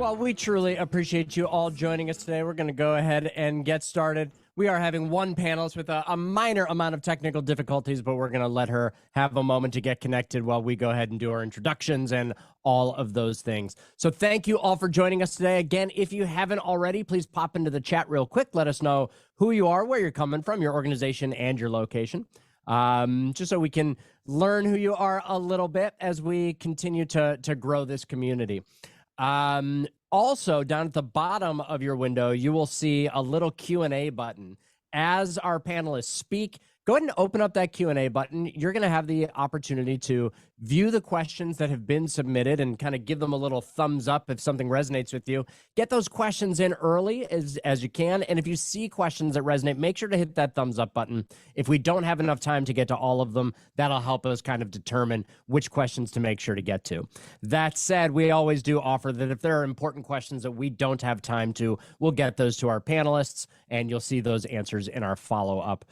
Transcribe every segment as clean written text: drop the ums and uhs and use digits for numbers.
Well, we truly appreciate you all joining us today. We're going to go ahead and get started. We are having one panelist with a minor amount of technical difficulties, but we're going to let her have a moment to get connected while we go ahead and do our introductions and all of those things. So thank you all for joining us today. Again, if you haven't already, please pop into the chat real quick. Let us know who you are, where you're coming from, your organization, and your location. Just so we can learn who you are a little bit as we continue to grow this community. Also, down at the bottom of your window, you will see a little Q&A button. As our panelists speak, go ahead and open up that Q&A button. You're going to have the opportunity to view the questions that have been submitted and kind of give them a little thumbs up if something resonates with you. Get those questions in early as you can. And if you see questions that resonate, make sure to hit that thumbs up button. If we don't have enough time to get to all of them, that'll help us kind of determine which questions to make sure to get to. That said, we always do offer that if there are important questions that we don't have time to, we'll get those to our panelists, and you'll see those answers in our follow-up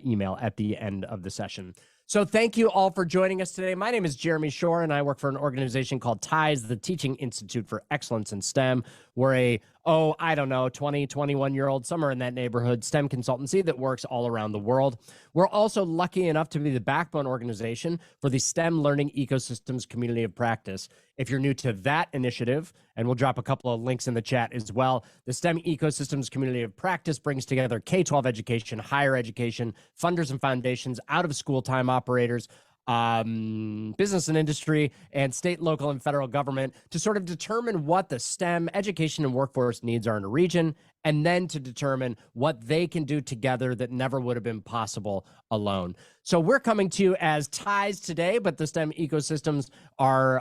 email at the end of the session. So thank you all for joining us today. My name is Jeremy Shore, and I work for an organization called TIES, the Teaching Institute for Excellence in STEM. We're a, 20, 21-year-old, somewhere in that neighborhood, STEM consultancy that works all around the world. We're also lucky enough to be the backbone organization for the STEM Learning Ecosystems Community of Practice. If you're new to that initiative, and we'll drop a couple of links in the chat as well, the STEM Ecosystems Community of Practice brings together K-12 education, higher education, funders and foundations, out-of-school time operators, business and industry, and state, local, and federal government to sort of determine what the STEM education and workforce needs are in a region, and then to determine what they can do together that never would have been possible alone. So we're coming to you as TIES today, but the STEM ecosystems are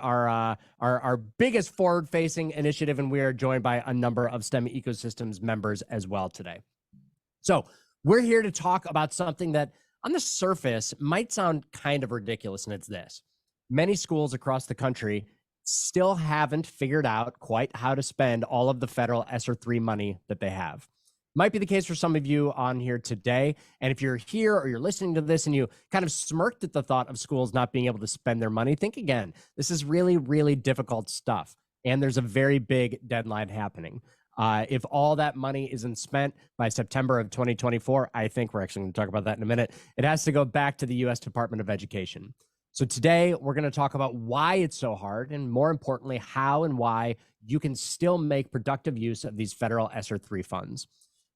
our biggest forward-facing initiative, and we are joined by a number of STEM ecosystems members as well today. So we're here to talk about something that on the surface might sound kind of ridiculous, and it's this. Many schools across the country still haven't figured out quite how to spend all of the federal ESSER III money that they have. Might be the case for some of you on here today, and if you're here or you're listening to this and you kind of smirked at the thought of schools not being able to spend their money, think again. This is really, really difficult stuff, and there's a very big deadline happening. If all that money isn't spent by September of 2024, I think we're actually going to talk about that in a minute. It has to go back to the U.S. Department of Education. So today we're going to talk about why it's so hard, and more importantly, how and why you can still make productive use of these federal ESSER III funds.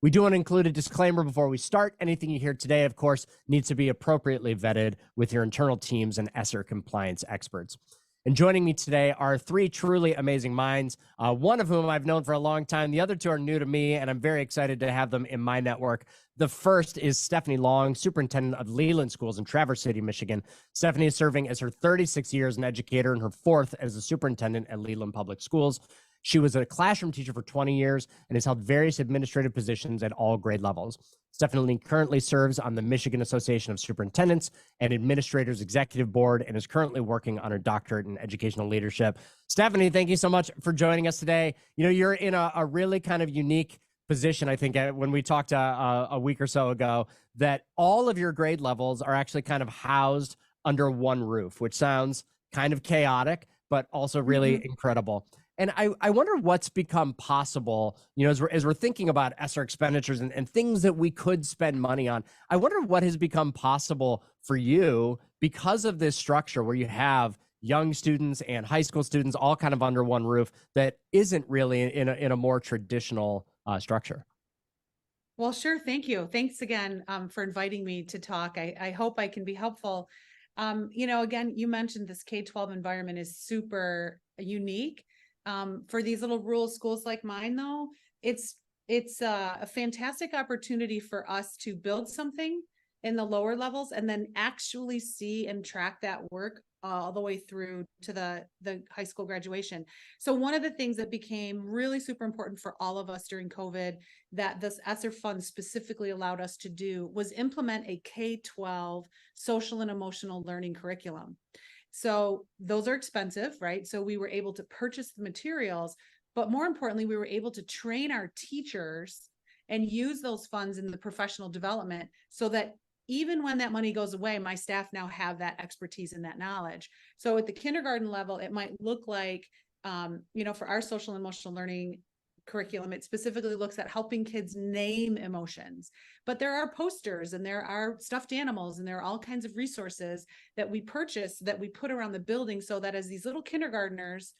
We do want to include a disclaimer before we start. Anything you hear today, of course, needs to be appropriately vetted with your internal teams and ESSER compliance experts. And joining me today are three truly amazing minds, one of whom I've known for a long time. The other two are new to me, and I'm very excited to have them in my network. The first is Stephanie Long, superintendent of Leland Schools in Traverse City, Michigan. Stephanie is serving as her 36th year as an educator and her fourth as a superintendent at Leland Public Schools. She was a classroom teacher for 20 years and has held various administrative positions at all grade levels. Stephanie currently serves on the Michigan Association of Superintendents and Administrators Executive Board and is currently working on her doctorate in educational leadership. Stephanie, thank you so much for joining us today. You know, you're in a really kind of unique position, I think, when we talked a week or so ago, that all of your grade levels are actually kind of housed under one roof, which sounds kind of chaotic, but also really incredible. And I wonder what's become possible, you know, as we're thinking about ESSER expenditures and things that we could spend money on. I wonder what has become possible for you because of this structure where you have young students and high school students all kind of under one roof that isn't really in a more traditional structure. Well, sure. Thank you. Thanks again for inviting me to talk. I hope I can be helpful. You know, again, you mentioned this K-12 environment is super unique. For these little rural schools like mine, though, it's a fantastic opportunity for us to build something in the lower levels and then actually see and track that work all the way through to the high school graduation. So one of the things that became really super important for all of us during COVID that this ESSER fund specifically allowed us to do was implement a K-12 social and emotional learning curriculum. So those are expensive, right? So we were able to purchase the materials, but more importantly, we were able to train our teachers and use those funds in the professional development so that even when that money goes away, my staff now have that expertise and that knowledge. So at the kindergarten level, it might look like for our social and emotional learning curriculum, it specifically looks at helping kids name emotions. But there are posters and there are stuffed animals and there are all kinds of resources that we purchase that we put around the building so that as these little kindergartners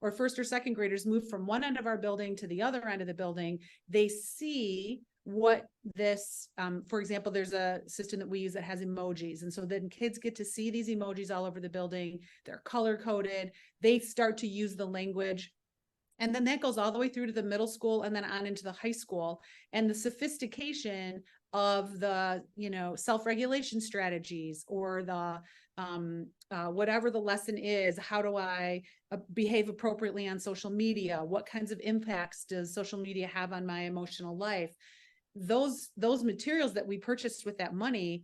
or first or second graders move from one end of our building to the other end of the building, they see what this, for example, there's a system that we use that has emojis. And so then kids get to see these emojis all over the building. They're color coded. They start to use the language. And then that goes all the way through to the middle school and then on into the high school. And the sophistication of the, self-regulation strategies or the, whatever the lesson is, how do I behave appropriately on social media? What kinds of impacts does social media have on my emotional life? Those materials that we purchased with that money,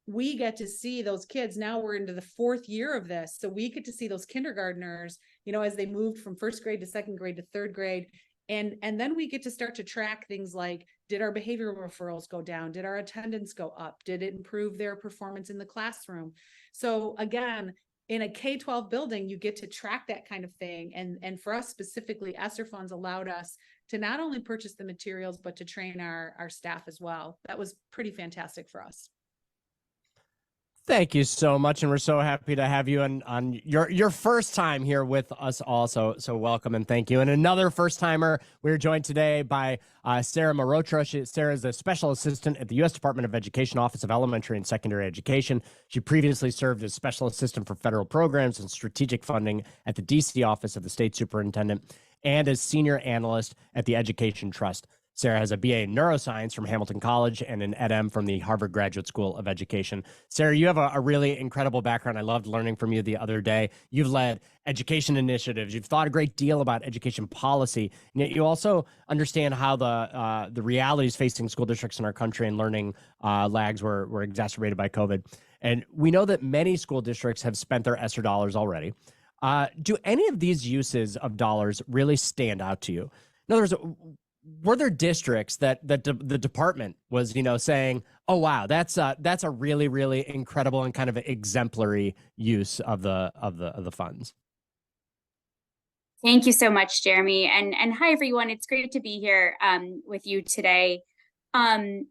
we get to see those kids. Now we're into the 4th year of this. So we get to see those kindergartners, as they moved from 1st grade to 2nd grade to 3rd grade. And then we get to start to track things like, did our behavioral referrals go down? Did our attendance go up? Did it improve their performance in the classroom? So again, in a K-12 building, you get to track that kind of thing. And for us specifically, ESSER funds allowed us to not only purchase the materials, but to train our staff as well. That was pretty fantastic for us. Thank you so much, and we're so happy to have you on your first time here with us all. So welcome and thank you. And another first timer, we're joined today by Sarah Marotra. Sarah is the special assistant at the U.S. Department of Education Office of Elementary and Secondary Education. She previously served as special assistant for federal programs and strategic funding at the D.C. Office of the State Superintendent and as senior analyst at the Education Trust. Sarah has a BA in neuroscience from Hamilton College and an EdM from the Harvard Graduate School of Education. Sarah, you have a really incredible background. I loved learning from you the other day. You've led education initiatives. You've thought a great deal about education policy, and yet you also understand how the realities facing school districts in our country and learning lags were exacerbated by COVID. And we know that many school districts have spent their ESSER dollars already. Do any of these uses of dollars really stand out to you? In other words, were there districts that the department was, saying, "Oh wow, that's a really, really incredible and kind of exemplary use of the funds"? Thank you so much, Jeremy, and hi everyone. It's great to be here with you today. I'm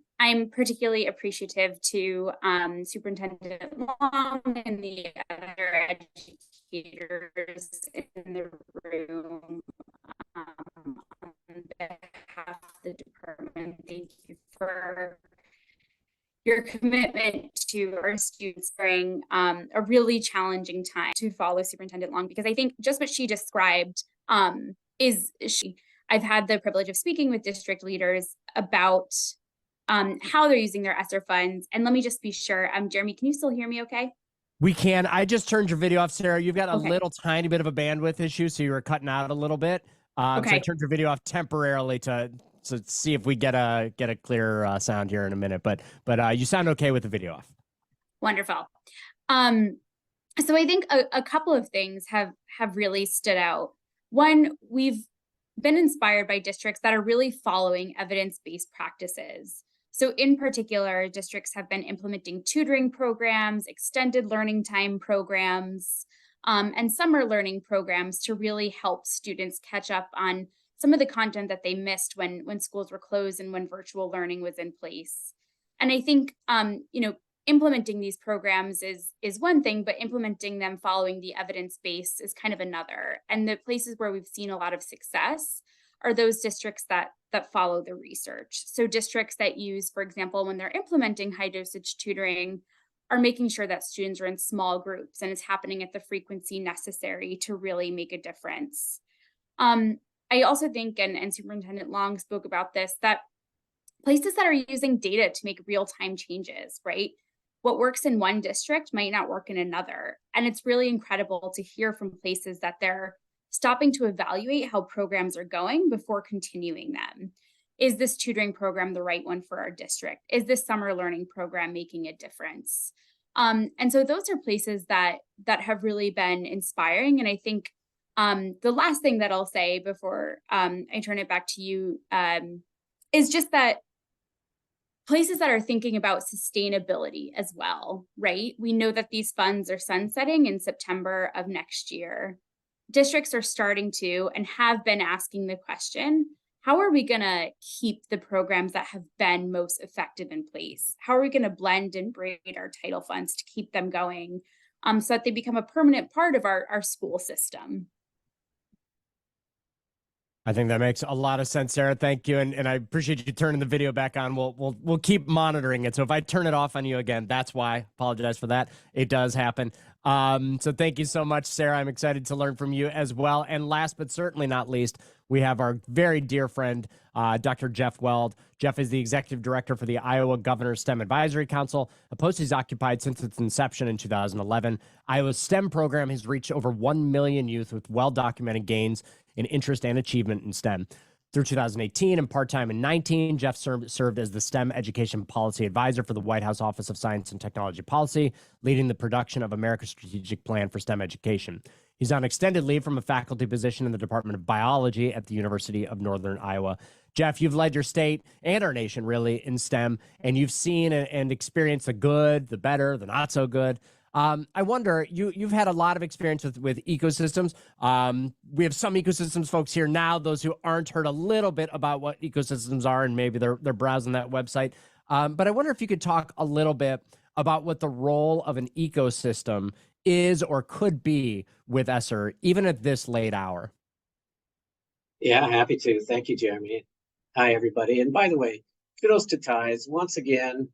particularly appreciative to Superintendent Long and the other educators in the room. On behalf of the department, thank you for your commitment to our students during a really challenging time to follow Superintendent Long, because I think just what she described I've had the privilege of speaking with district leaders about how they're using their ESSER funds. And let me just be sure, Jeremy, can you still hear me okay? We can. I just turned your video off, Sarah. You've got a little tiny bit of a bandwidth issue, so you were cutting out a little bit. So I turned your video off temporarily to see if we get a clear sound here in a minute. But you sound okay with the video off. Wonderful. So I think a couple of things have really stood out. One, we've been inspired by districts that are really following evidence-based practices. So in particular, districts have been implementing tutoring programs, extended learning time programs, and summer learning programs to really help students catch up on some of the content that they missed when schools were closed and when virtual learning was in place. And I think, implementing these programs is one thing, but implementing them following the evidence base is kind of another. And the places where we've seen a lot of success are those districts that follow the research. So districts that use, for example, when they're implementing high dosage tutoring, are making sure that students are in small groups and it's happening at the frequency necessary to really make a difference. I also think, and Superintendent Long spoke about this, that places that are using data to make real-time changes, right? What works in one district might not work in another. And it's really incredible to hear from places that they're stopping to evaluate how programs are going before continuing them. Is this tutoring program the right one for our district? Is this summer learning program making a difference? And so those are places that have really been inspiring. And I think the last thing that I'll say before I turn it back to you is just that places that are thinking about sustainability as well, right? We know that these funds are sunsetting in September of next year. districts are starting to and have been asking the question, how are we going to keep the programs that have been most effective in place? How are we going to blend and braid our title funds to keep them going so that they become a permanent part of our school system? I think that makes a lot of sense, Sarah. Thank you, and I appreciate you turning the video back on. We'll keep monitoring it. So if I turn it off on you again, that's why. Apologize for that. It does happen. So thank you so much, Sarah. I'm excited to learn from you as well. And last but certainly not least, we have our very dear friend, Dr. Jeff Weld. Jeff is the executive director for the Iowa Governor's STEM Advisory Council, a post he's occupied since its inception in 2011. Iowa's STEM program has reached over 1 million youth with well-documented gains in interest and achievement in STEM. Through 2018 and part-time in 19, Jeff served as the STEM Education Policy Advisor for the White House Office of Science and Technology Policy, leading the production of America's Strategic Plan for STEM Education. He's on extended leave from a faculty position in the Department of Biology at the University of Northern Iowa. Jeff, you've led your state and our nation really in STEM, and you've seen and experienced the good, the better, the not so good. I wonder, you've had a lot of experience with ecosystems. We have some ecosystems folks here now. Those who aren't heard a little bit about what ecosystems are, and maybe they're browsing that website. But I wonder if you could talk a little bit about what the role of an ecosystem is or could be with ESSER, even at this late hour. Yeah, happy to. Thank you, Jeremy. Hi, everybody. And by the way, kudos to Ties once again,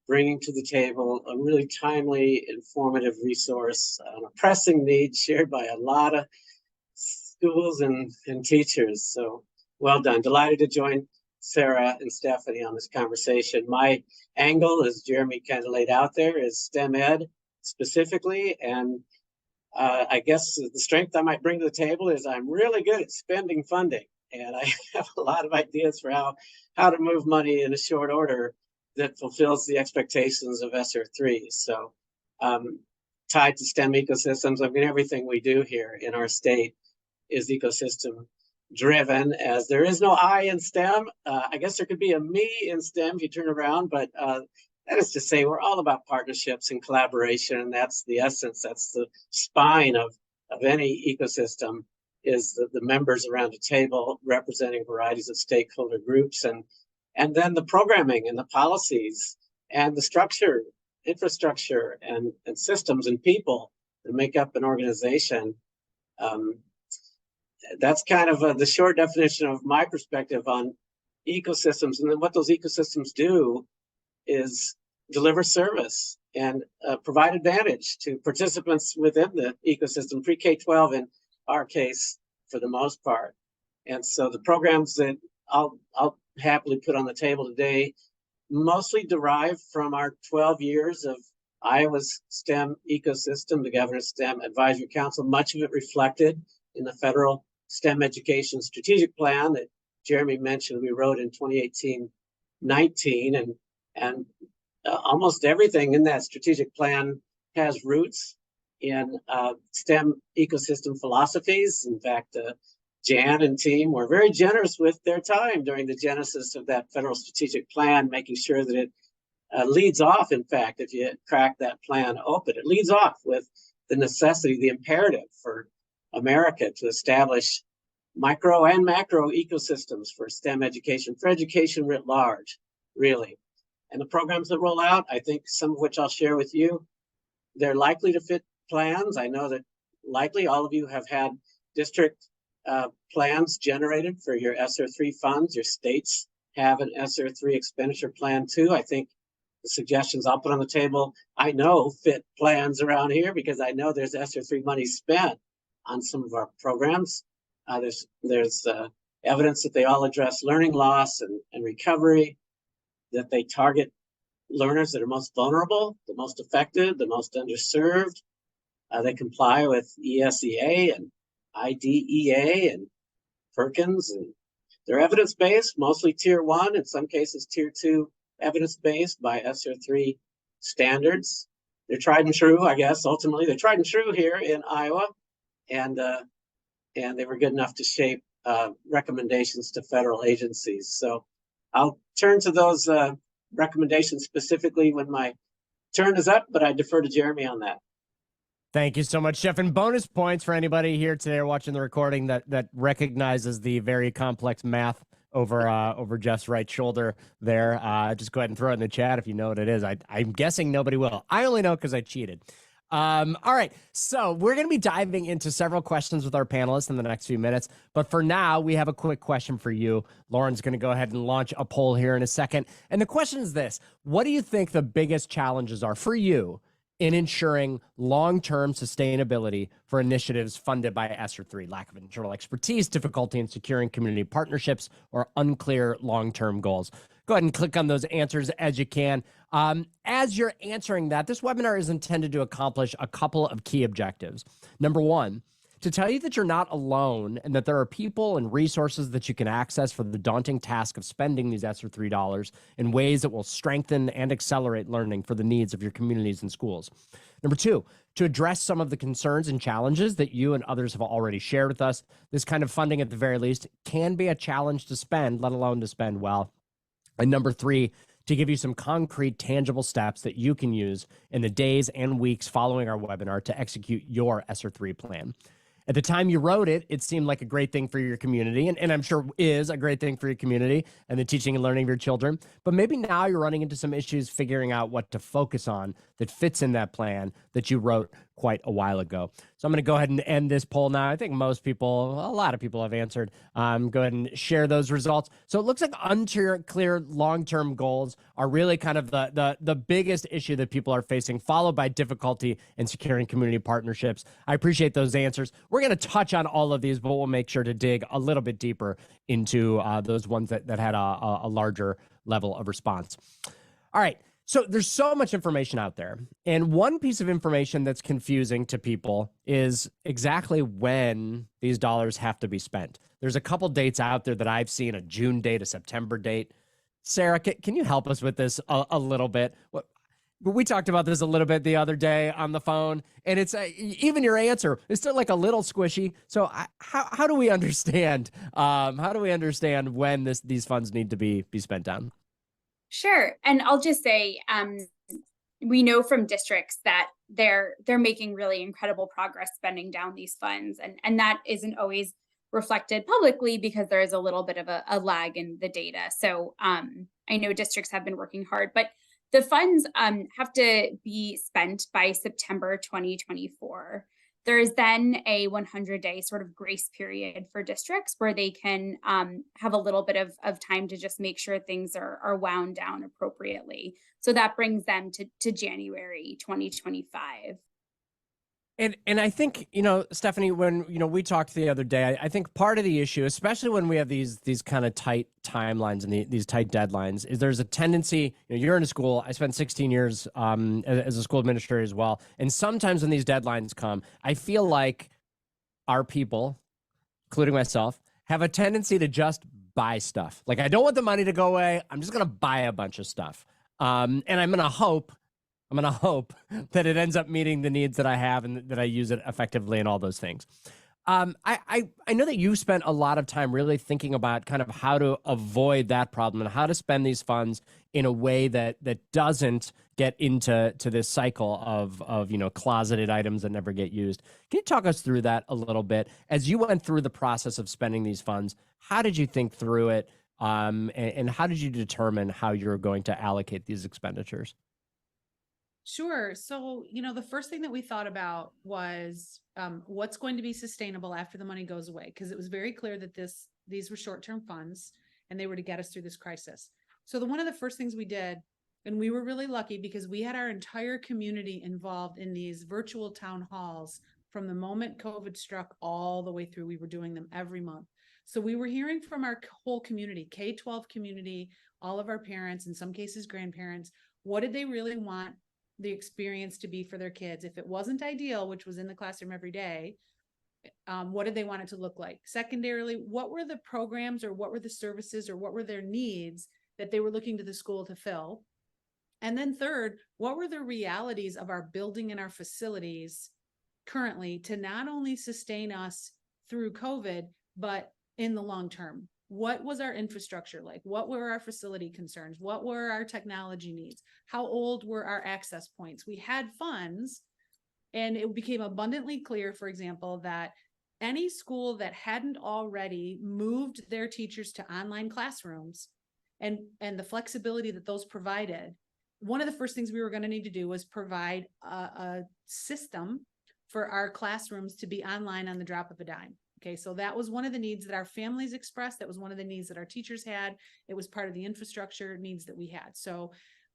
bringing to the table a really timely, informative resource on a pressing need shared by a lot of schools and teachers. So well done. Delighted to join Sarah and Stephanie on this conversation. My angle, as Jeremy kind of laid out there, is STEM ed specifically. And I guess the strength I might bring to the table is I'm really good at spending funding. And I have a lot of ideas for how to move money in a short order that fulfills the expectations of ESSER III. So tied to STEM ecosystems, I mean, everything we do here in our state is ecosystem driven, as there is no I in STEM. I guess there could be a me in STEM if you turn around, but that is to say we're all about partnerships and collaboration. And that's the essence, that's the spine of any ecosystem, is the members around a table representing varieties of stakeholder groups, and then the programming and the policies and the structure, infrastructure and systems and people that make up an organization. That's kind of the short definition of my perspective on ecosystems. And then what those ecosystems do is deliver service and provide advantage to participants within the ecosystem, pre-K-12 in our case, for the most part. And so the programs that I'll happily put on the table today mostly derive from our 12 years of Iowa's STEM ecosystem, the Governor's STEM Advisory Council, much of it reflected in the federal STEM education strategic plan that Jeremy mentioned we wrote in 2018-19, and almost everything in that strategic plan has roots in STEM ecosystem philosophies. In fact, Jan and team were very generous with their time during the genesis of that federal strategic plan, making sure that it leads off, in fact, if you crack that plan open, it leads off with the necessity, the imperative for America to establish micro and macro ecosystems for STEM education, for education writ large, really. And the programs that roll out, I think some of which I'll share with you, they're likely to fit plans. I know that likely all of you have had district plans generated for your ESSER III funds. Your states have an ESSER III expenditure plan too. I think the suggestions I'll put on the table, I know fit plans around here because I know there's ESSER III money spent on some of our programs. There's evidence that they all address learning loss and recovery, that they target learners that are most vulnerable, the most affected, the most underserved. They comply with ESEA and IDEA and Perkins, and they're evidence-based, mostly tier 1, in some cases tier 2 evidence-based by ESSER III standards. They're tried and true, I guess, ultimately. They're tried and true here in Iowa, and they were good enough to shape recommendations to federal agencies. So I'll turn to those recommendations specifically when my turn is up, but I defer to Jeremy on that. Thank you so much, Jeff. And bonus points for anybody here today or watching the recording that recognizes the very complex math over Jeff's right shoulder there. Just go ahead and throw it in the chat if you know what it is. I'm guessing nobody will. I only know because I cheated. All right, so we're going to be diving into several questions with our panelists in the next few minutes. But for now, we have a quick question for you. Lauren's going to go ahead and launch a poll here in a second. And the question is this: what do you think the biggest challenges are for you in ensuring long-term sustainability for initiatives funded by ESSER III? Lack of internal expertise, difficulty in securing community partnerships, or unclear long-term goals? Go ahead and click on those answers as you can. As you're answering that, this webinar is intended to accomplish a couple of key objectives. Number one, to tell you that you're not alone and that there are people and resources that you can access for the daunting task of spending these ESSER III dollars in ways that will strengthen and accelerate learning for the needs of your communities and schools. Number two, to address some of the concerns and challenges that you and others have already shared with us. This kind of funding, at the very least, can be a challenge to spend, let alone to spend well. And number three, to give you some concrete, tangible steps that you can use in the days and weeks following our webinar to execute your ESSER III plan. At the time you wrote it, it seemed like a great thing for your community, and I'm sure is a great thing for your community and the teaching and learning of your children. But maybe now you're running into some issues figuring out what to focus on that fits in that plan that you wrote quite a while ago. So I'm going to go ahead and end this poll now. I think most people, a lot of people have answered. Go ahead and share those results. So it looks like unclear long-term goals are really kind of the biggest issue that people are facing, followed by difficulty in securing community partnerships. I appreciate those answers. We're going to touch on all of these, but we'll make sure to dig a little bit deeper into those ones that had a larger level of response. All right. So there's so much information out there. And one piece of information that's confusing to people is exactly when these dollars have to be spent. There's a couple dates out there that I've seen, a June date, a September date. Sarah, can you help us with this a little bit? We talked about this a little bit the other day on the phone, and it's even your answer is still like a little squishy. So how do we understand? How do we understand when these funds need to be spent on? Sure. And I'll just say, we know from districts that they're making really incredible progress spending down these funds. And that isn't always reflected publicly because there is a little bit of a lag in the data. So I know districts have been working hard, but the funds have to be spent by September 2024. There's then a 100-day sort of grace period for districts where they can have a little bit of time to just make sure things are wound down appropriately. So that brings them to January 2025. And I think, Stephanie, when, we talked the other day, I think part of the issue, especially when we have these kind of tight timelines and these tight deadlines, is there's a tendency, you're in a school, I spent 16 years as a school administrator as well. And sometimes when these deadlines come, I feel like our people, including myself, have a tendency to just buy stuff. Like, I don't want the money to go away. I'm just going to buy a bunch of stuff. And I'm going to hope that it ends up meeting the needs that I have and that I use it effectively and all those things. I know that you've spent a lot of time really thinking about kind of how to avoid that problem and how to spend these funds in a way that doesn't get into this cycle of closeted items that never get used. Can you talk us through that a little bit? As you went through the process of spending these funds, how did you think through it? And how did you determine how you're going to allocate these expenditures? Sure. So, the first thing that we thought about was what's going to be sustainable after the money goes away, because it was very clear that these were short-term funds and they were to get us through this crisis. So one of the first things we did, and we were really lucky because we had our entire community involved in these virtual town halls from the moment COVID struck all the way through. We were doing them every month. So we were hearing from our whole community, K-12 community, all of our parents, in some cases grandparents, what did they really want the experience to be for their kids? If it wasn't ideal, which was in the classroom every day, what did they want it to look like? Secondarily, what were the programs or what were the services or what were their needs that they were looking to the school to fill? And then third, what were the realities of our building and our facilities currently to not only sustain us through COVID, but in the long term? What was our infrastructure like? What were our facility concerns? What were our technology needs? How old were our access points? We had funds, And it became abundantly clear, for example, that any school that hadn't already moved their teachers to online classrooms and the flexibility that those provided, one of the first things we were going to need to do was provide a system for our classrooms to be online on the drop of a dime. Okay, so that was one of the needs that our families expressed. That was one of the needs that our teachers had. It was part of the infrastructure needs that we had. So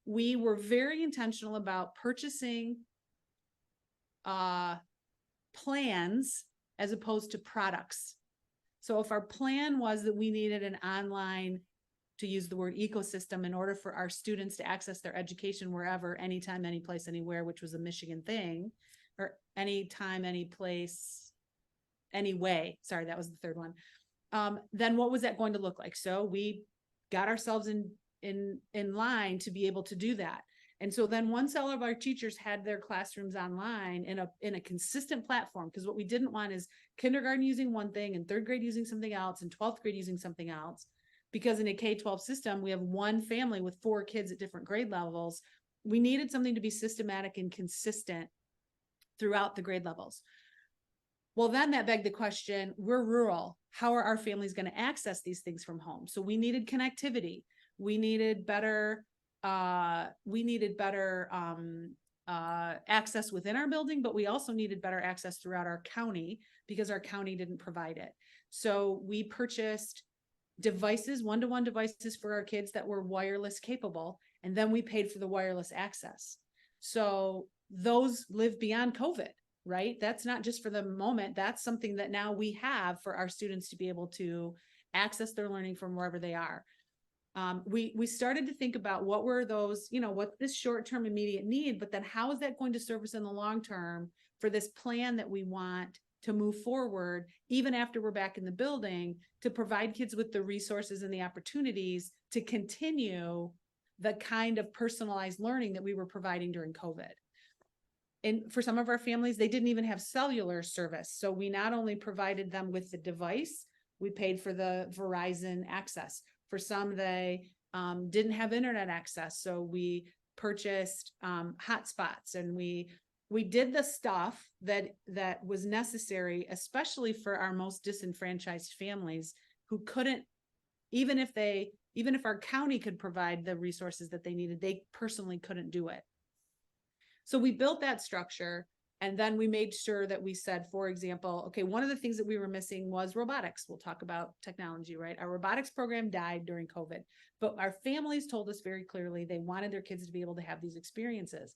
we were very intentional about purchasing plans as opposed to products. So if our plan was that we needed an online, to use the word ecosystem, in order for our students to access their education wherever, anytime, any place, anywhere, which was a Michigan thing, or anytime, any place, anyway, sorry, that was the third one. Then what was that going to look like? So we got ourselves in line to be able to do that. And so then once all of our teachers had their classrooms online in a consistent platform, because what we didn't want is kindergarten using one thing and third grade using something else and 12th grade using something else. Because in a K-12 system, we have one family with 4 kids at different grade levels. We needed something to be systematic and consistent throughout the grade levels. Well, then that begged the question, we're rural. How are our families going to access these things from home? So we needed connectivity. We needed better access within our building, but we also needed better access throughout our county because our county didn't provide it. So we purchased devices, one-to-one devices for our kids that were wireless capable, and then we paid for the wireless access. So those live beyond COVID, right? That's not just for the moment. That's something that now we have for our students to be able to access their learning from wherever they are. We started to think about what were those, what this short-term immediate need, but then how is that going to serve us in the long term for this plan that we want to move forward, even after we're back in the building, to provide kids with the resources and the opportunities to continue the kind of personalized learning that we were providing during COVID. And for some of our families, they didn't even have cellular service. So we not only provided them with the device, we paid for the Verizon access. For some, they didn't have internet access. So we purchased hotspots, and we did the stuff that was necessary, especially for our most disenfranchised families who couldn't, even if our county could provide the resources that they needed, they personally couldn't do it. So we built that structure, and then we made sure that we said, for example, okay, one of the things that we were missing was robotics. We'll talk about technology, right? Our robotics program died during COVID, but our families told us very clearly they wanted their kids to be able to have these experiences.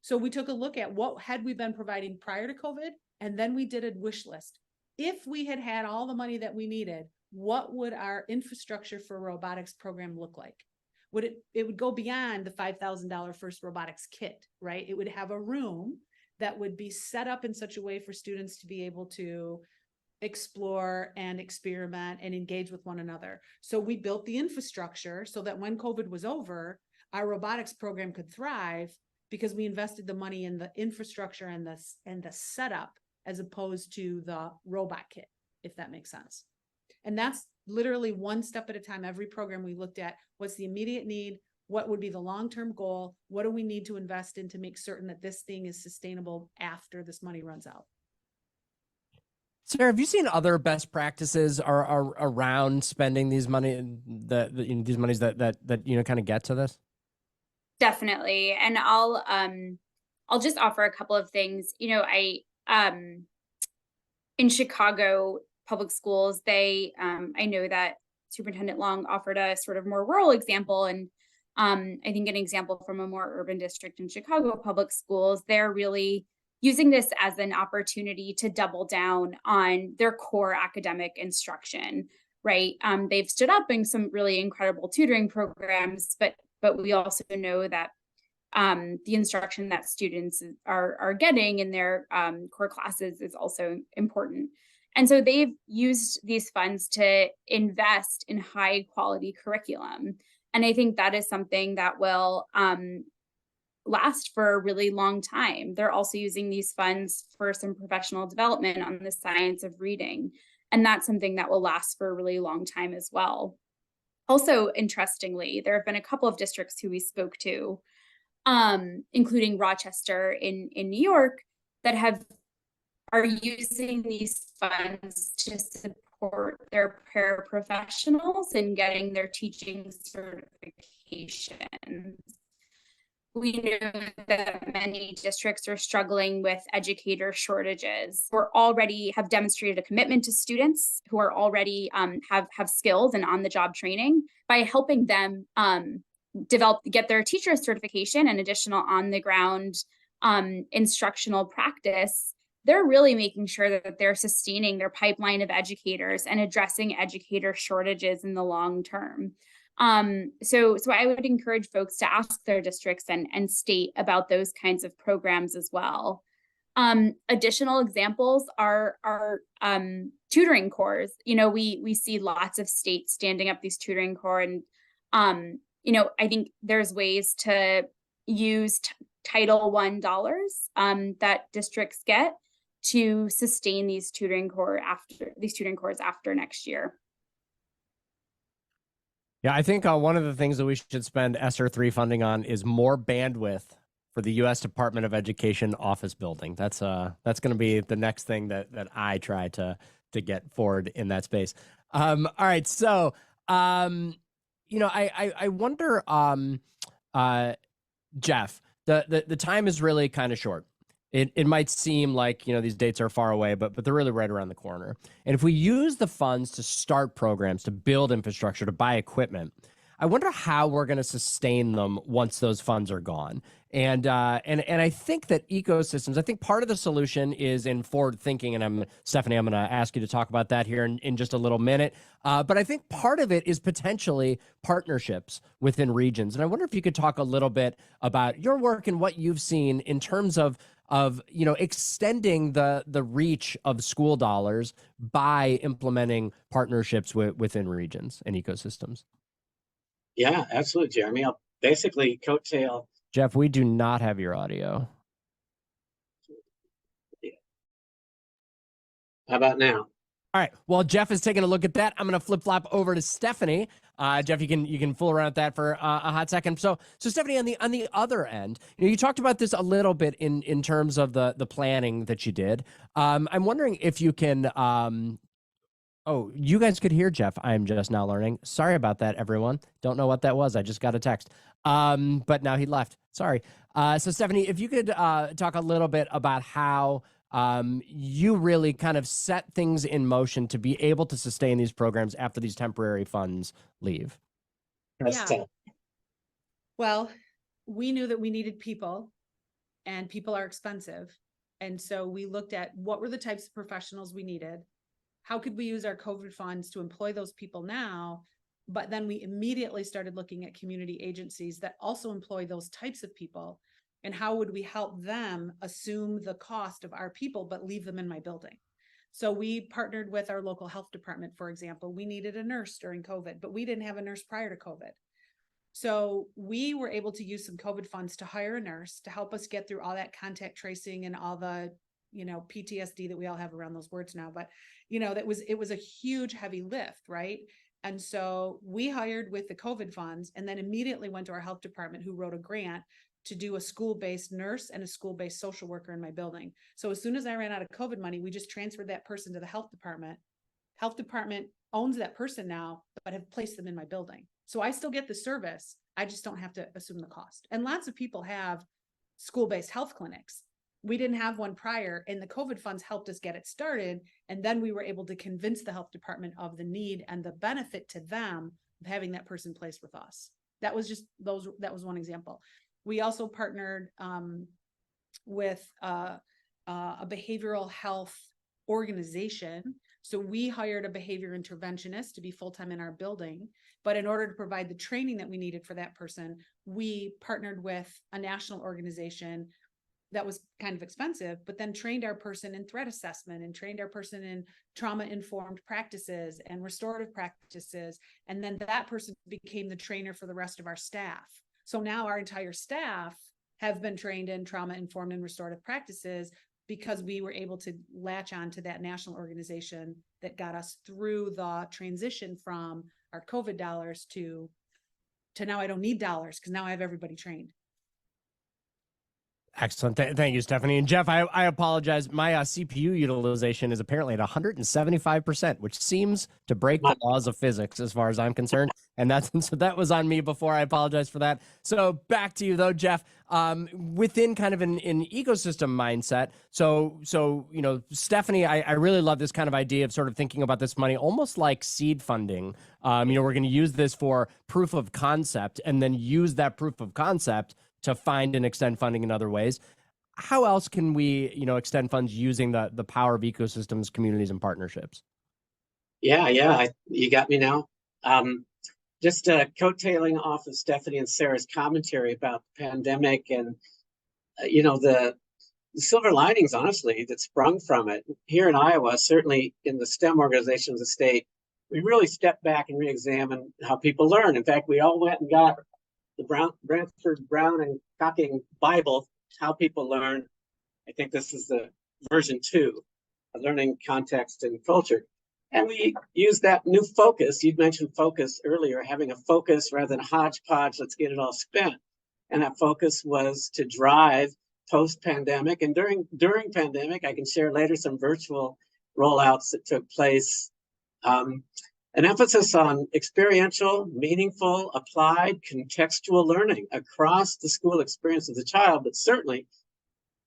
So we took a look at what had we been providing prior to COVID, and then we did a wish list. If we had had all the money that we needed, what would our infrastructure for a robotics program look like? It would go beyond the $5,000 first robotics kit, right? It would have a room that would be set up in such a way for students to be able to explore and experiment and engage with one another. So we built the infrastructure so that when COVID was over, our robotics program could thrive because we invested the money in the infrastructure and the setup as opposed to the robot kit, if that makes sense. And that's literally one step at a time. Every program we looked at, what's the immediate need? What would be the long-term goal? What do we need to invest in to make certain that this thing is sustainable after this money runs out? Sarah, have you seen other best practices are around spending these money, these monies that kind of get to this? Definitely. And I'll just offer a couple of things. I in Chicago public schools, I know that Superintendent Long offered a sort of more rural example, and I think an example from a more urban district in Chicago public schools, they're really using this as an opportunity to double down on their core academic instruction, right? They've stood up in some really incredible tutoring programs, but we also know that the instruction that students are getting in their core classes is also important. And so they've used these funds to invest in high quality curriculum. And I think that is something that will last for a really long time. They're also using these funds for some professional development on the science of reading. And that's something that will last for a really long time as well. Also, interestingly, there have been a couple of districts who we spoke to, including Rochester in New York, are using these funds to support their paraprofessionals in getting their teaching certifications. We know that many districts are struggling with educator shortages. We already have demonstrated a commitment to students who are already have skills and on-the-job training by helping them get their teacher certification and additional on-the-ground instructional practice. They're really making sure that they're sustaining their pipeline of educators and addressing educator shortages in the long term. So I would encourage folks to ask their districts and state about those kinds of programs as well. Additional examples are tutoring corps. You know, we see lots of states standing up these tutoring corps, and you know, I think there's ways to use Title I dollars that districts get to sustain these tutoring corps after next year. Yeah, I think one of the things that we should spend ESSER III funding on is more bandwidth for the U.S. Department of Education office building. That's going to be the next thing that I try to get forward in that space. All right, so you know, I wonder, Jeff, the time is really kind of short. It might seem like, you know, these dates are far away, but they're really right around the corner. And if we use the funds to start programs, to build infrastructure, to buy equipment, I wonder how we're going to sustain them once those funds are gone. And I think that ecosystems, I think part of the solution is in forward thinking, and Stephanie, I'm going to ask you to talk about that here in just a little minute. But I think part of it is potentially partnerships within regions. And I wonder if you could talk a little bit about your work and what you've seen in terms of you know, extending the reach of school dollars by implementing partnerships within regions and ecosystems. Yeah, absolutely, Jeremy. I'll basically coattail. Jeff, we do not have your audio. How about now? All right. Well, Jeff is taking a look at that. I'm going to flip flop over to Stephanie. Jeff, you can fool around with that for a hot second. So Stephanie, on the other end, you know, you talked about this a little bit in terms of the planning that you did. I'm wondering if you can. Oh, you guys could hear Jeff. I'm just now learning. Sorry about that, everyone. Don't know what that was. I just got a text. But now he left. Sorry. So Stephanie, if you could talk a little bit about how you really kind of set things in motion to be able to sustain these programs after these temporary funds leave. Yeah. Well, we knew that we needed people, and people are expensive. And so we looked at what were the types of professionals we needed. How could we use our COVID funds to employ those people now? But then we immediately started looking at community agencies that also employ those types of people. And how would we help them assume the cost of our people, but leave them in my building? So we partnered with our local health department, for example. We needed a nurse during COVID, but we didn't have a nurse prior to COVID. So we were able to use some COVID funds to hire a nurse to help us get through all that contact tracing and all the, you know, PTSD that we all have around those words now. But, you know, it was a huge, heavy lift, right? And so we hired with the COVID funds and then immediately went to our health department, who wrote a grant to do a school-based nurse and a school-based social worker in my building. So as soon as I ran out of COVID money, we just transferred that person to the health department. Health department owns that person now, but have placed them in my building. So I still get the service. I just don't have to assume the cost. And lots of people have school-based health clinics. We didn't have one prior, and the COVID funds helped us get it started. And then we were able to convince the health department of the need and the benefit to them of having that person placed with us. That was one example. We also partnered with a behavioral health organization. So we hired a behavior interventionist to be full-time in our building. But in order to provide the training that we needed for that person, we partnered with a national organization that was kind of expensive, but then trained our person in threat assessment and trained our person in trauma-informed practices and restorative practices. And then that person became the trainer for the rest of our staff. So now our entire staff have been trained in trauma-informed and restorative practices because we were able to latch on to that national organization that got us through the transition from our COVID dollars to now I don't need dollars because now I have everybody trained. Excellent. Thank you, Stephanie. And Jeff, I apologize. My CPU utilization is apparently at 175%, which seems to break the laws of physics as far as I'm concerned. And so that was on me before. I apologize for that. So back to you though, Jeff. Within kind of an ecosystem mindset. So Stephanie, I really love this kind of idea of sort of thinking about this money almost like seed funding. We're going to use this for proof of concept and then use that proof of concept to find and extend funding in other ways. How else can we, extend funds using the power of ecosystems, communities, and partnerships? Yeah, you got me now. Just coattailing off of Stephanie and Sarah's commentary about the pandemic and, the silver linings, honestly, that sprung from it. Here in Iowa, certainly in the STEM organizations of the state, we really stepped back and re-examined how people learn. In fact, we all went and got the Brantford Brown and Cocking Bible, How People Learn. I think this is the version 2, Learning Context and Culture. And we use that new focus. You'd mentioned focus earlier, having a focus rather than a hodgepodge, let's get it all spent. And that focus was to drive post-pandemic. And during pandemic, I can share later some virtual rollouts that took place. An emphasis on experiential, meaningful, applied, contextual learning across the school experience of the child, but certainly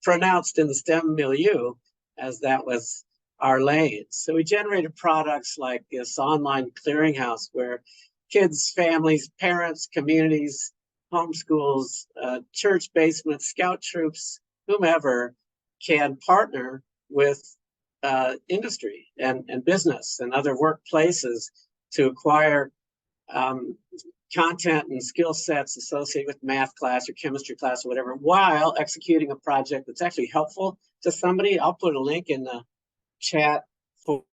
pronounced in the STEM milieu, as that was our lane. So we generated products like this online clearinghouse where kids, families, parents, communities, homeschools, church basements, scout troops, whomever can partner with industry and business and other workplaces to acquire content and skill sets associated with math class or chemistry class or whatever, while executing a project that's actually helpful to somebody. I'll put a link in the chat for.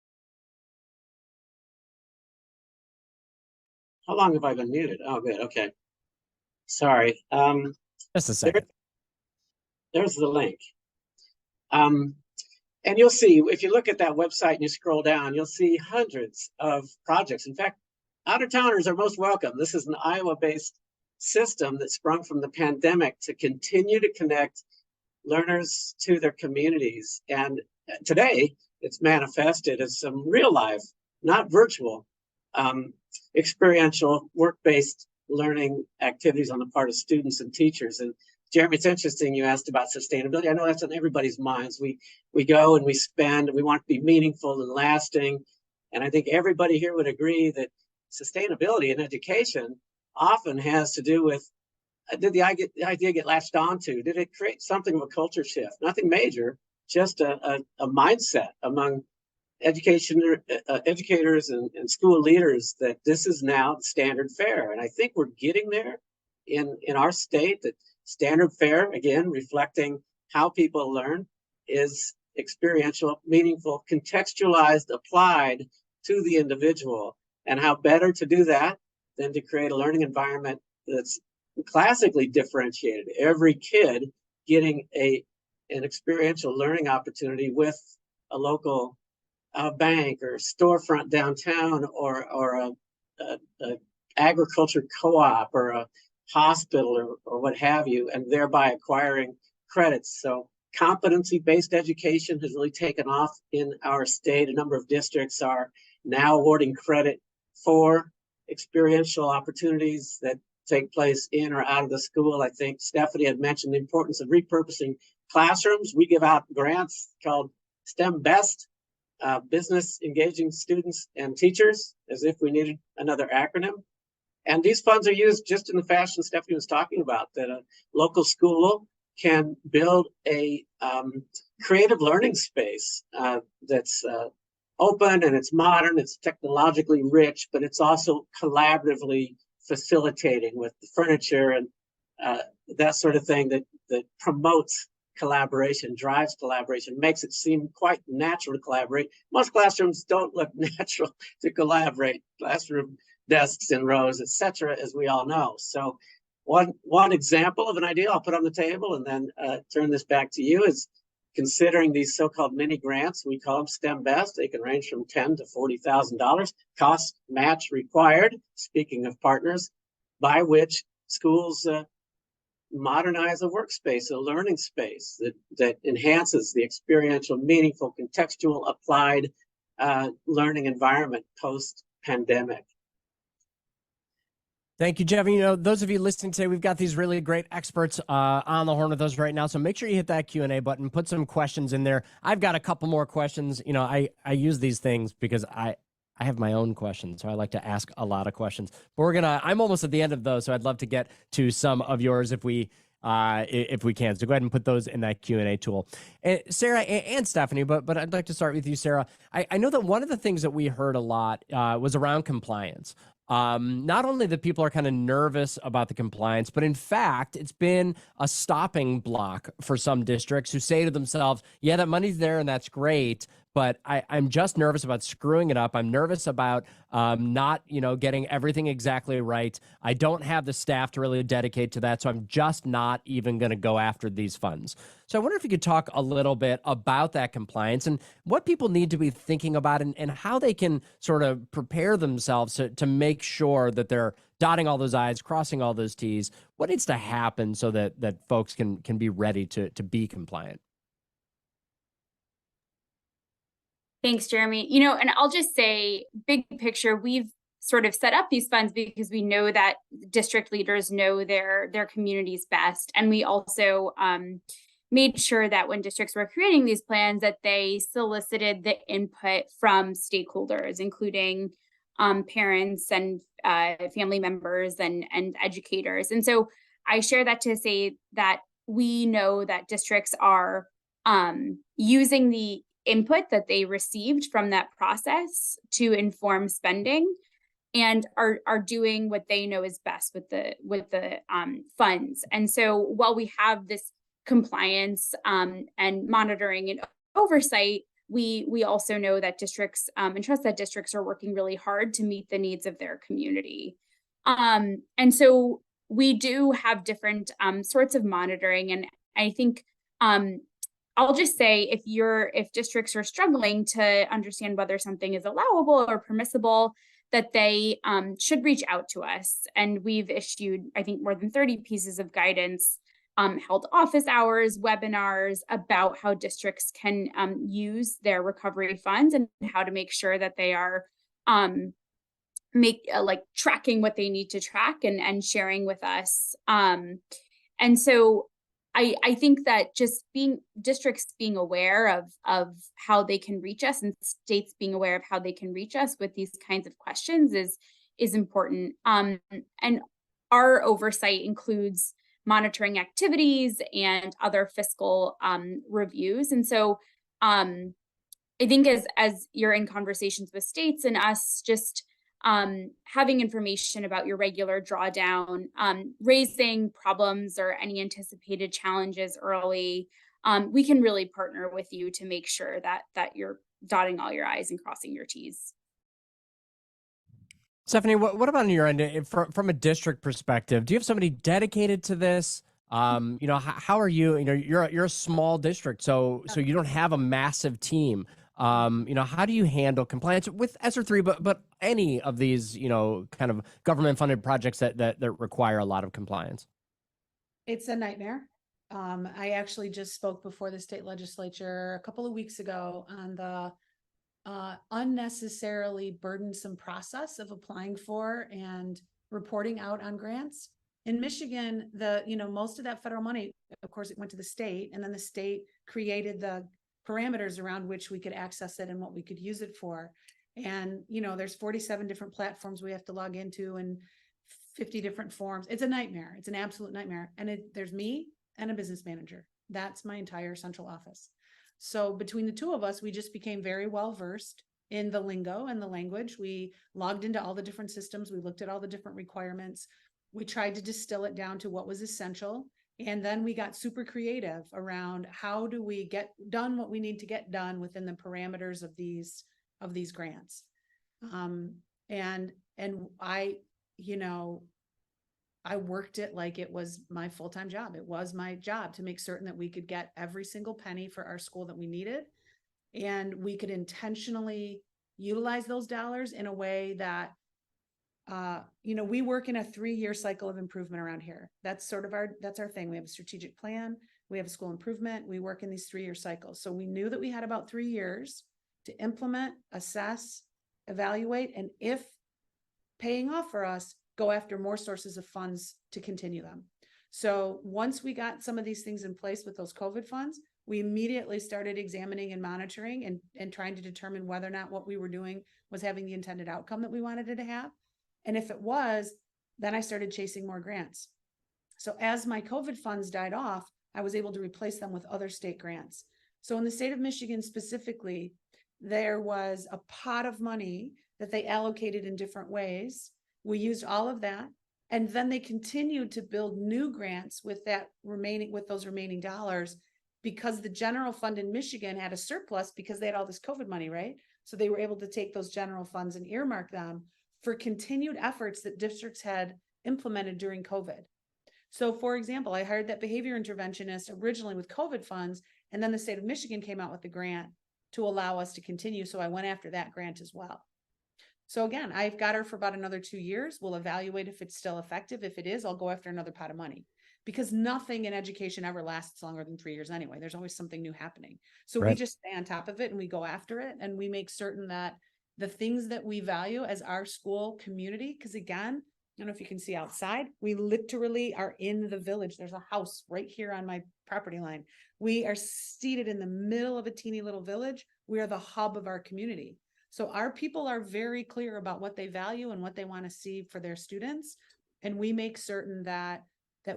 How long have I been muted? Oh, good. Okay. Sorry. Just a second. There's the link. And you'll see, if you look at that website and you scroll down, you'll see hundreds of projects. In fact, out-of-towners are most welcome. This is an Iowa-based system that sprung from the pandemic to continue to connect learners to their communities. And today, it's manifested as some real life, not virtual, experiential, work-based learning activities on the part of students and teachers. And Jeremy, it's interesting you asked about sustainability. I know that's on everybody's minds. We go and we spend, and we want to be meaningful and lasting. And I think everybody here would agree that sustainability in education often has to do with, did the idea get latched onto? Did it create something of a culture shift? Nothing major, just a mindset among educators and school leaders that this is now the standard fare. And I think we're getting there in our state, that standard fare, again, reflecting how people learn, is experiential, meaningful, contextualized, applied to the individual. And how better to do that than to create a learning environment that's classically differentiated. Every kid getting an experiential learning opportunity with a local bank or storefront downtown, or a agriculture co-op, or a hospital, or what have you, and thereby acquiring credits. So competency-based education has really taken off in our state. A number of districts are now awarding credit for experiential opportunities that take place in or out of the school. I think Stephanie had mentioned the importance of repurposing classrooms. We give out grants called STEM Best, business engaging students and teachers, as if we needed another acronym. And these funds are used just in the fashion Stephanie was talking about, that a local school can build a creative learning space that's open, and it's modern, it's technologically rich, but it's also collaboratively facilitating with the furniture and that sort of thing that promotes collaboration, drives collaboration, makes it seem quite natural to collaborate. Most classrooms don't look natural to collaborate. Classroom desks in rows, etc., as we all know. So one example of an idea I'll put on the table and then turn this back to you is considering these so-called mini grants. We call them STEM Best. They can range from $10,000 to $40,000, cost match required, speaking of partners, by which schools modernize a workspace, a learning space that enhances the experiential, meaningful, contextual, applied learning environment post-pandemic. Thank you, Jeff. You know, those of you listening today, we've got these really great experts on the horn with us right now. So make sure you hit that Q&A button, put some questions in there. I've got a couple more questions. You know, I use these things because I have my own questions, so I like to ask a lot of questions. But I'm almost at the end of those, so I'd love to get to some of yours if we can. So go ahead and put those in that Q&A tool. Sarah and Stephanie, but I'd like to start with you, Sarah. I know that one of the things that we heard a lot was around compliance. Not only that people are kind of nervous about the compliance, but in fact, it's been a stopping block for some districts who say to themselves, yeah, that money's there and that's great, but I'm just nervous about screwing it up. I'm nervous about not, getting everything exactly right. I don't have the staff to really dedicate to that, so I'm just not even going to go after these funds. So I wonder if you could talk a little bit about that compliance and what people need to be thinking about and how they can sort of prepare themselves to make sure that they're dotting all those I's, crossing all those T's. What needs to happen so that folks can be ready to be compliant? Thanks, Jeremy. And I'll just say, big picture, we've sort of set up these funds because we know that district leaders know their communities best. And we also made sure that when districts were creating these plans, that they solicited the input from stakeholders, including parents and family members and educators. And so I share that to say that we know that districts are using the input that they received from that process to inform spending and are doing what they know is best with the funds. And so while we have this compliance and monitoring and oversight, we also know that districts and trust that districts are working really hard to meet the needs of their community. And so we do have different sorts of monitoring. And I think I'll just say if districts are struggling to understand whether something is allowable or permissible, that they should reach out to us. And we've issued, I think, more than 30 pieces of guidance, held office hours, webinars about how districts can use their recovery funds and how to make sure that they are tracking what they need to track and sharing with us. And so I think that just districts being aware of how they can reach us and states being aware of how they can reach us with these kinds of questions is important. And our oversight includes monitoring activities and other fiscal reviews. And so I think as you're in conversations with states and us, just having information about your regular drawdown, raising problems or any anticipated challenges early, we can really partner with you to make sure that you're dotting all your I's and crossing your T's. Stephanie, what about on your end? From a district perspective, do you have somebody dedicated to this? How are you? You're a small district, so you don't have a massive team. How do you handle compliance with ESSER III, but any of these, kind of government funded projects that require a lot of compliance? It's a nightmare. I actually just spoke before the state legislature a couple of weeks ago on the unnecessarily burdensome process of applying for and reporting out on grants. In Michigan, most of that federal money, of course, it went to the state, and then the state created the parameters around which we could access it and what we could use it for. And, there's 47 different platforms we have to log into and 50 different forms. It's a nightmare. It's an absolute nightmare. And there's me and a business manager. That's my entire central office. So between the two of us, we just became very well versed in the lingo and the language. We logged into all the different systems. We looked at all the different requirements. We tried to distill it down to what was essential. And then we got super creative around how do we get done what we need to get done within the parameters of these grants. And I worked it like it was my full-time job. It was my job to make certain that we could get every single penny for our school that we needed. And we could intentionally utilize those dollars in a way that we work in a 3-year cycle of improvement around here. That's sort of that's our thing. We have a strategic plan. We have a school improvement. We work in these 3-year cycles. So we knew that we had about 3 years to implement, assess, evaluate, and if paying off for us, go after more sources of funds to continue them. So once we got some of these things in place with those COVID funds, we immediately started examining and monitoring and trying to determine whether or not what we were doing was having the intended outcome that we wanted it to have. And if it was, then I started chasing more grants. So as my COVID funds died off, I was able to replace them with other state grants. So in the state of Michigan specifically, there was a pot of money that they allocated in different ways. We used all of that. And then they continued to build new grants with those remaining dollars, because the general fund in Michigan had a surplus because they had all this COVID money, right? So they were able to take those general funds and earmark them for continued efforts that districts had implemented during COVID. So for example, I hired that behavior interventionist originally with COVID funds, and then the state of Michigan came out with the grant to allow us to continue. So I went after that grant as well. So again, I've got her for about another 2 years. We'll evaluate if it's still effective. If it is, I'll go after another pot of money, because nothing in education ever lasts longer than 3 years anyway. There's always something new happening. So we just stay on top of it and we go after it, and we make certain that the things that we value as our school community, because again, I don't know if you can see outside, we literally are in the village. There's a house right here on my property line. We are seated in the middle of a teeny little village. We are the hub of our community. So our people are very clear about what they value and what they want to see for their students. And we make certain that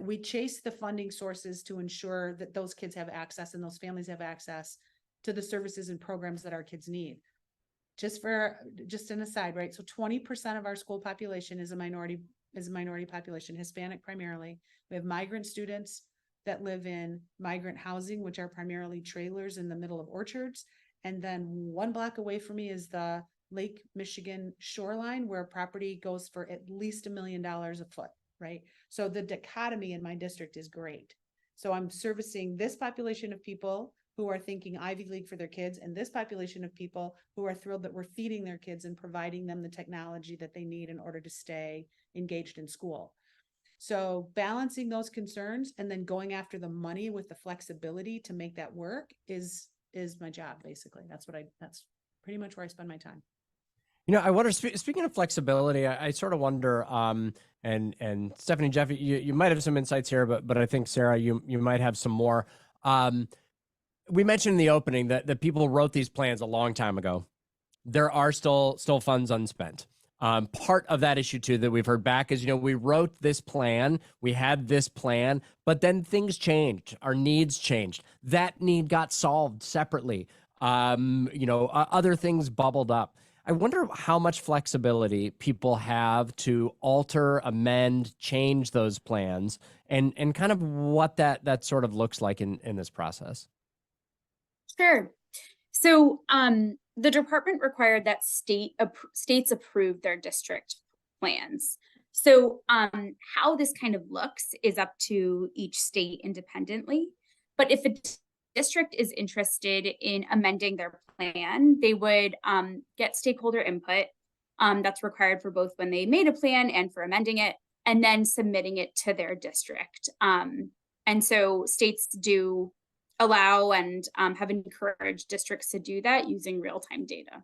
we chase the funding sources to ensure that those kids have access and those families have access to the services and programs that our kids need. Just an aside, right? So 20% of our school population is a minority population, Hispanic primarily. We have migrant students that live in migrant housing, which are primarily trailers in the middle of orchards. And then 1 block away from me is the Lake Michigan shoreline, where property goes for at least $1 million a foot, right? So the dichotomy in my district is great. So I'm servicing this population of people who are thinking Ivy League for their kids, and this population of people who are thrilled that we're feeding their kids and providing them the technology that they need in order to stay engaged in school. So balancing those concerns and then going after the money with the flexibility to make that work is my job, basically. That's pretty much where I spend my time. I wonder, speaking of flexibility, I sort of wonder, and Stephanie, Jeff, you might have some insights here, but I think Sarah, you might have some more. We mentioned in the opening that people wrote these plans a long time ago. There are still funds unspent. Part of that issue too that we've heard back is, we wrote this plan, we had this plan, but then things changed, our needs changed. That need got solved separately. Other things bubbled up. I wonder how much flexibility people have to alter, amend, change those plans, and kind of what that sort of looks like in this process. Sure. So the department required that states approve their district plans. So how this kind of looks is up to each state independently. But if a district is interested in amending their plan, they would get stakeholder input. That's required for both when they made a plan and for amending it, and then submitting it to their district. And so states do allow and have encouraged districts to do that using real-time data.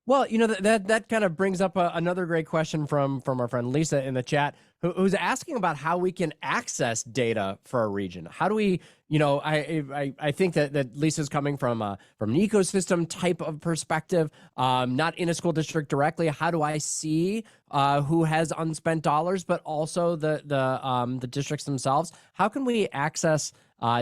Well, that kind of brings up another great question from our friend Lisa in the chat, who's asking about how we can access data for a region. How do we, I think that Lisa's coming from an ecosystem type of perspective, not in a school district directly. How do I see who has unspent dollars, but also the districts themselves? How can we access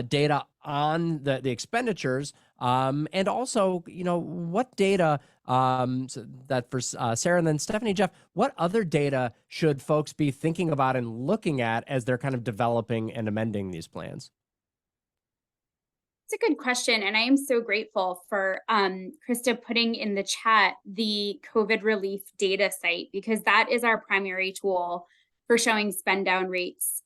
data on the expenditures, and also, what data so that for Sarah and then Stephanie, Jeff, what other data should folks be thinking about and looking at as they're kind of developing and amending these plans? It's a good question, and I am so grateful for Krista putting in the chat the COVID relief data site, because that is our primary tool for showing spend down rates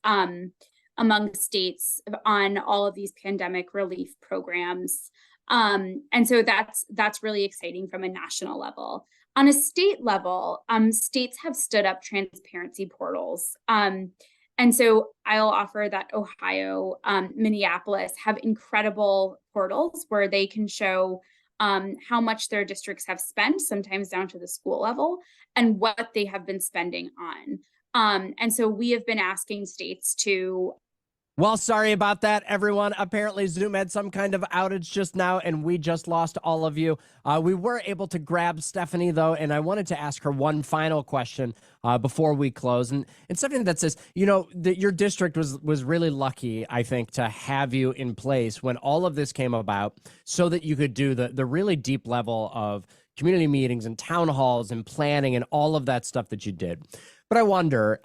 among states on all of these pandemic relief programs. And so that's really exciting from a national level. On a state level, states have stood up transparency portals. And so I'll offer that Ohio, Minneapolis have incredible portals where they can show how much their districts have spent, sometimes down to the school level, and what they have been spending on. And so we have been asking states to. Well, sorry about that, everyone. Apparently, Zoom had some kind of outage just now, and we just lost all of you. We were able to grab Stephanie, though, and I wanted to ask her one final question before we close. And something that says, you know, your district was really lucky, I think, to have you in place when all of this came about so that you could do the really deep level of community meetings and town halls and planning and all of that stuff that you did. But I wonder,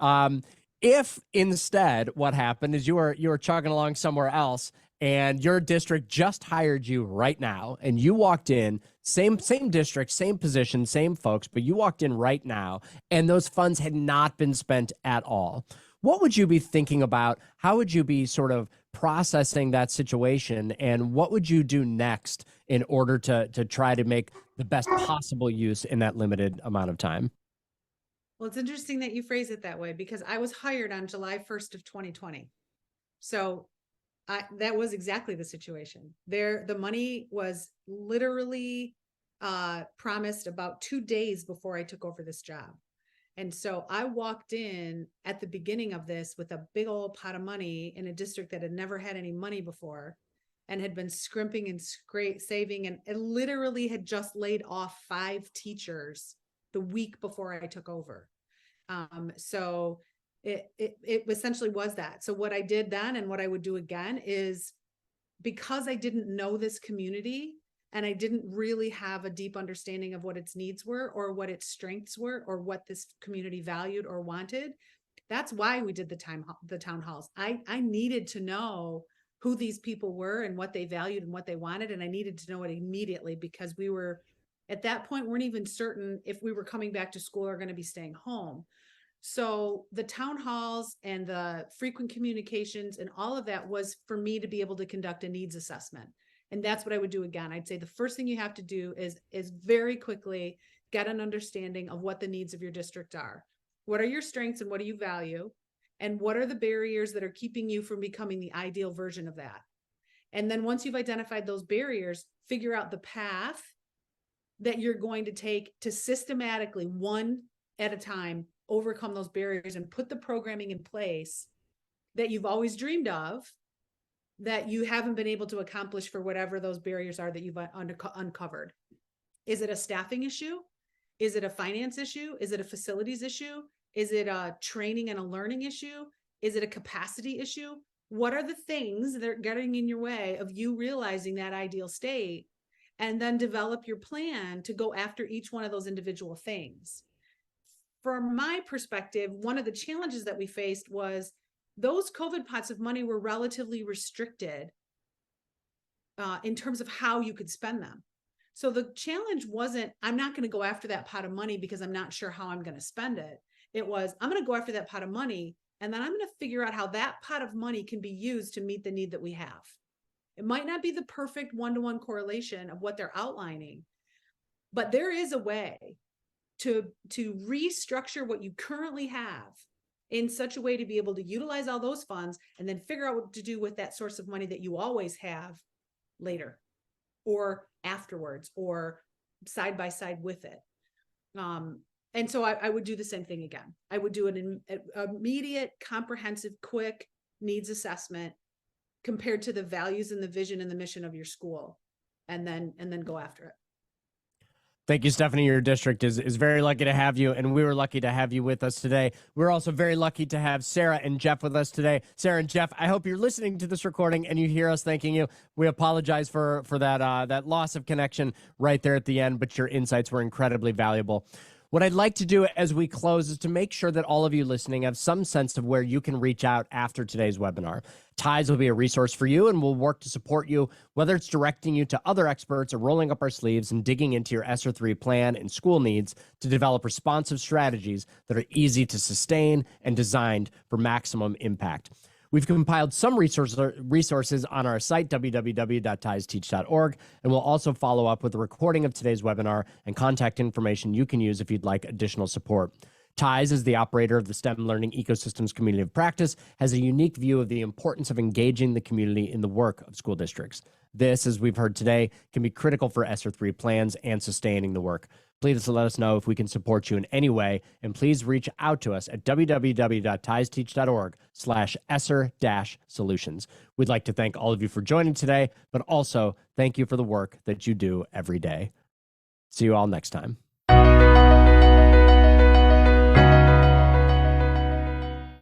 if instead what happened is you were chugging along somewhere else and your district just hired you right now and you walked in, same district, same position, same folks, but you walked in right now and those funds had not been spent at all, what would you be thinking about? How would you be sort of processing that situation? And what would you do next in order to try to make the best possible use in that limited amount of time? Well, it's interesting that you phrase it that way because I was hired on July 1st of 2020. So that was exactly the situation. The money was literally promised about 2 days before I took over this job. And so I walked in at the beginning of this with a big old pot of money in a district that had never had any money before and had been scrimping and saving and literally had just laid off 5 teachers the week before I took over. So it essentially was that. So what I did then and what I would do again is, because I didn't know this community and I didn't really have a deep understanding of what its needs were or what its strengths were or what this community valued or wanted, that's why we did the town halls. I needed to know who these people were and what they valued and what they wanted. And I needed to know it immediately because we were, at that point, weren't even certain if we were coming back to school or going to be staying home. So the town halls and the frequent communications and all of that was for me to be able to conduct a needs assessment. And that's what I would do again. I'd say the first thing you have to do is very quickly get an understanding of what the needs of your district are. What are your strengths and what do you value? And what are the barriers that are keeping you from becoming the ideal version of that? And then once you've identified those barriers, figure out the path that you're going to take to systematically, one at a time, overcome those barriers and put the programming in place that you've always dreamed of, that you haven't been able to accomplish for whatever those barriers are that you've uncovered. Is it a staffing issue? Is it a finance issue? Is it a facilities issue? Is it a training and a learning issue? Is it a capacity issue? What are the things that are getting in your way of you realizing that ideal state? And then develop your plan to go after each one of those individual things. From my perspective, one of the challenges that we faced was those COVID pots of money were relatively restricted in terms of how you could spend them. So the challenge wasn't, I'm not going to go after that pot of money because I'm not sure how I'm going to spend it. It was, I'm going to go after that pot of money, and then I'm going to figure out how that pot of money can be used to meet the need that we have. It might not be the perfect one-to-one correlation of what they're outlining, but there is a way to restructure what you currently have in such a way to be able to utilize all those funds and then figure out what to do with that source of money that you always have later or afterwards or side by side with it. And so I would do the same thing again. I would do an immediate, comprehensive, quick needs assessment compared to the values and the vision and the mission of your school, and then go after it. Thank you, Stephanie. Your district is very lucky to have you, and we were lucky to have you with us today. We're also very lucky to have Sarah and Jeff with us today. Sarah and Jeff, I hope you're listening to this recording and you hear us thanking you. We apologize for that loss of connection right there at the end, but your insights were incredibly valuable. What I'd like to do as we close is to make sure that all of you listening have some sense of where you can reach out after today's webinar. TIES will be a resource for you, and we'll work to support you, whether it's directing you to other experts or rolling up our sleeves and digging into your ESSER III plan and school needs to develop responsive strategies that are easy to sustain and designed for maximum impact. We've compiled some resources on our site, www.tiesteach.org, and we'll also follow up with a recording of today's webinar and contact information you can use if you'd like additional support. TIES, as the operator of the STEM Learning Ecosystems Community of Practice, has a unique view of the importance of engaging the community in the work of school districts. This, as we've heard today, can be critical for ESSER III plans and sustaining the work. Please let us know if we can support you in any way, and please reach out to us at www.tiesteach.org/ESSER-solutions. We'd like to thank all of you for joining today, but also thank you for the work that you do every day. See you all next time.